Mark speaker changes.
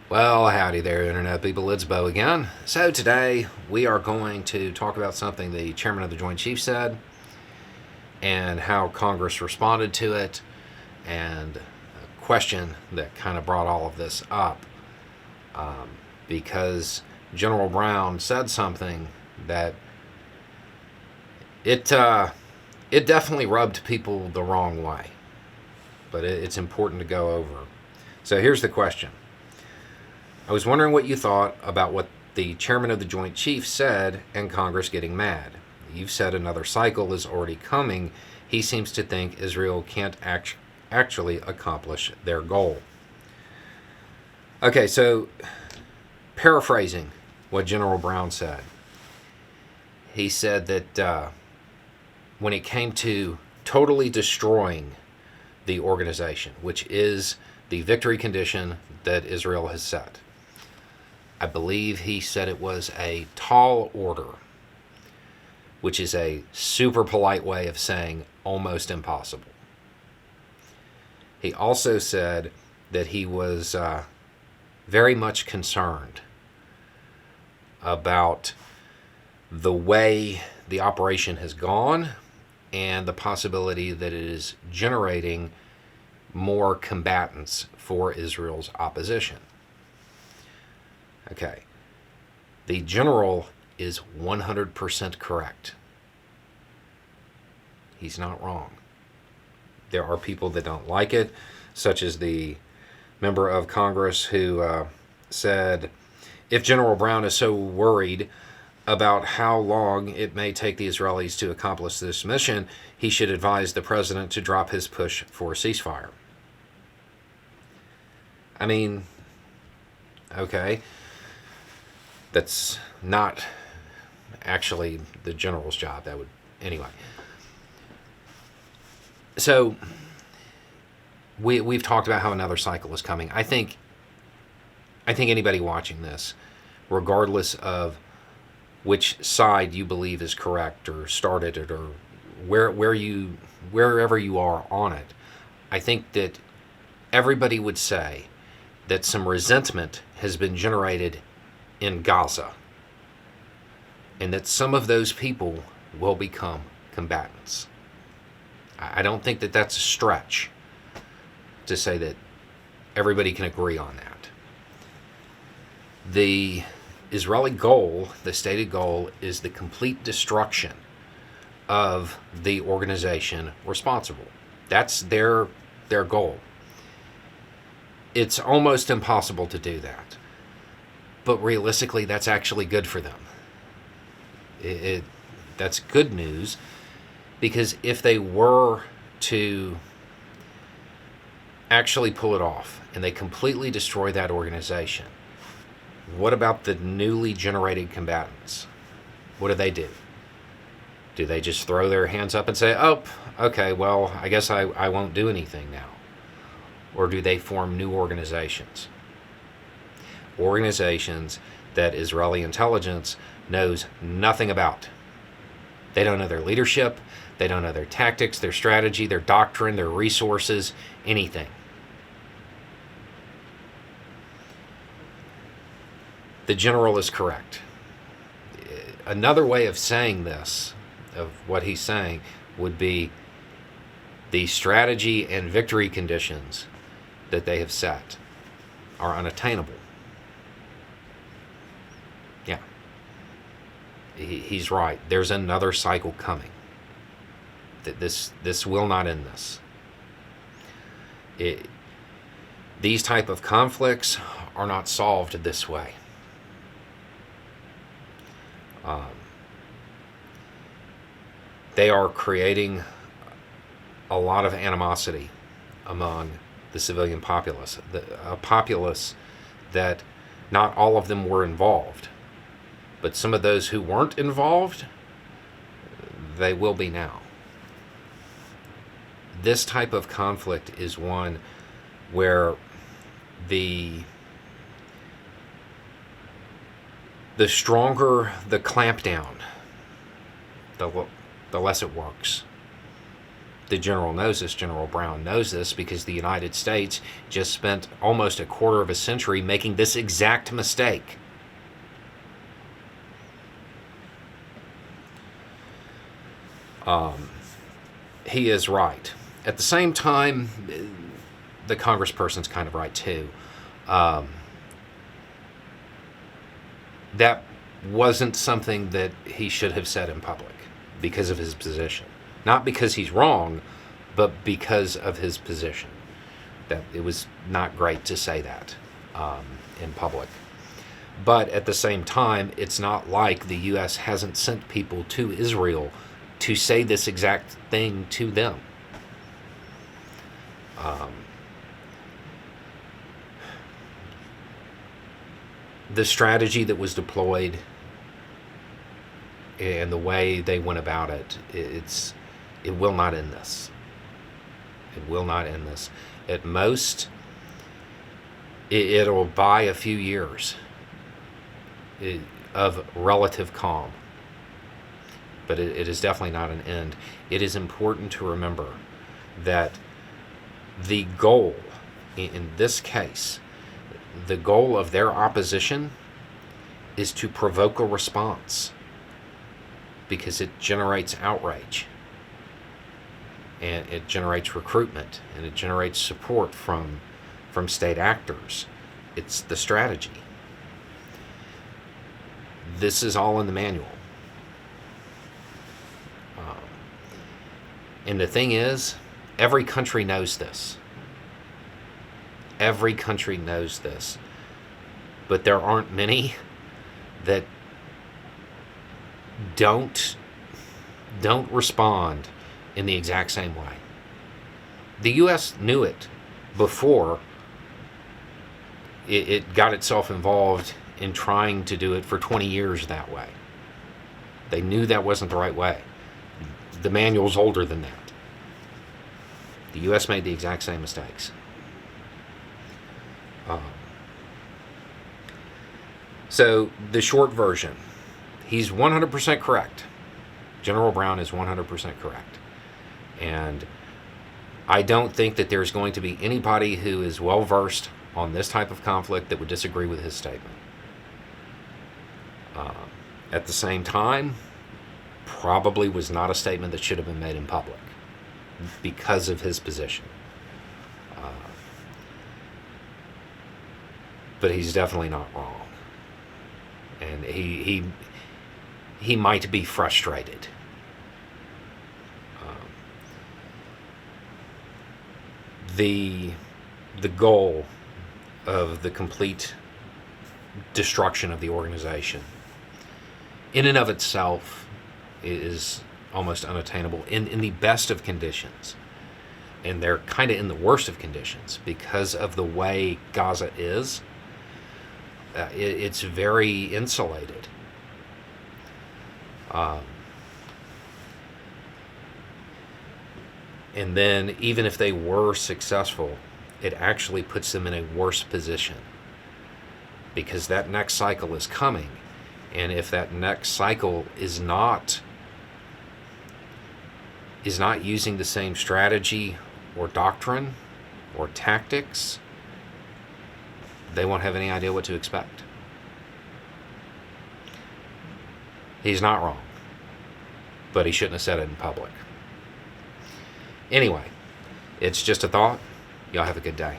Speaker 1: Well, howdy there, Internet people. It's Bo again. So, today we are going to talk about something the chairman of the Joint Chiefs said and how Congress responded to it, and a question that kind of brought all of this up. Because General Brown said something that it definitely rubbed people the wrong way, but it's important to go over. So, here's the question. I was wondering what you thought about what the chairman of the Joint Chiefs said and Congress getting mad. You've said another cycle is already coming. He seems to think Israel can't actually accomplish their goal. Okay, so paraphrasing what General Brown said, he said that when it came to totally destroying the organization, which is the victory condition that Israel has set, I believe he said it was a tall order, which is a super polite way of saying almost impossible. He also said that he was very much concerned about the way the operation has gone and the possibility that it is generating more combatants for Israel's opposition. Okay, the general is 100% correct. He's not wrong. There are people that don't like it, such as the member of Congress who said, if General Brown is so worried about how long it may take the Israelis to accomplish this mission, he should advise the president to drop his push for a ceasefire. I mean, okay. That's not actually the general's job. That would, anyway. So we've talked about how another cycle is coming. I think anybody watching this, regardless of which side you believe is correct or started it or wherever you are on it, I think that everybody would say that some resentment has been generated in Gaza, and that some of those people will become combatants. I don't think that that's a stretch to say that everybody can agree on that. The Israeli goal, the stated goal, is the complete destruction of the organization responsible. That's their goal. It's almost impossible to do that. But realistically, that's actually good for them. That's good news, because if they were to actually pull it off and they completely destroy that organization, what about the newly generated combatants? What do? Do they just throw their hands up and say, oh, okay, well, I guess I won't do anything now? Or do they form new organizations? Organizations that Israeli intelligence knows nothing about. They don't know their leadership, they don't know their tactics, their strategy, their doctrine, their resources, anything. The general is correct. Another way of saying this, of what he's saying, would be the strategy and victory conditions that they have set are unattainable. Yeah. He's right. There's another cycle coming. This will not end this. These type of conflicts are not solved this way. They are creating a lot of animosity among the civilian populace, a populace that not all of them were involved, but some of those who weren't involved, they will be now. This type of conflict is one where the stronger the clampdown, the less it works. the general knows this, General Brown knows this, because the United States just spent almost a quarter of a century making this exact mistake. He is right. At the same time, the congressperson's kind of right too. That wasn't something that he should have said in public because of his position. Not because he's wrong, but because of his position. That it was not great to say that in public. But at the same time, it's not like the U.S. hasn't sent people to Israel to say this exact thing to them. The strategy that was deployed and the way they went about it, it will not end this. It will not end this. At most, it'll buy a few years of relative calm. But it is definitely not an end. It is important to remember that the goal, in this case, the goal of their opposition is to provoke a response because it generates outrage and it generates recruitment and it generates support from state actors. It's the strategy. This is all in the manual. And the thing is, every country knows this. Every country knows this. But there aren't many that don't respond in the exact same way. The U.S. knew it before it got itself involved in trying to do it for 20 years that way. They knew that wasn't the right way. The manual's older than that. The U.S. made the exact same mistakes. So the short version, he's 100% correct. General Brown is 100% correct. And I don't think that there's going to be anybody who is well-versed on this type of conflict that would disagree with his statement. At the same time, probably was not a statement that should have been made in public because of his position. But he's definitely not wrong. And he might be frustrated. The goal of the complete destruction of the organization in and of itself is almost unattainable in the best of conditions. And they're kind of in the worst of conditions because of the way Gaza is. It's very insulated. And then even if they were successful, it actually puts them in a worse position because that next cycle is coming. And if that next cycle is not using the same strategy or doctrine or tactics, they won't have any idea what to expect. He's not wrong, but he shouldn't have said it in public. Anyway, it's just a thought. Y'all have a good day.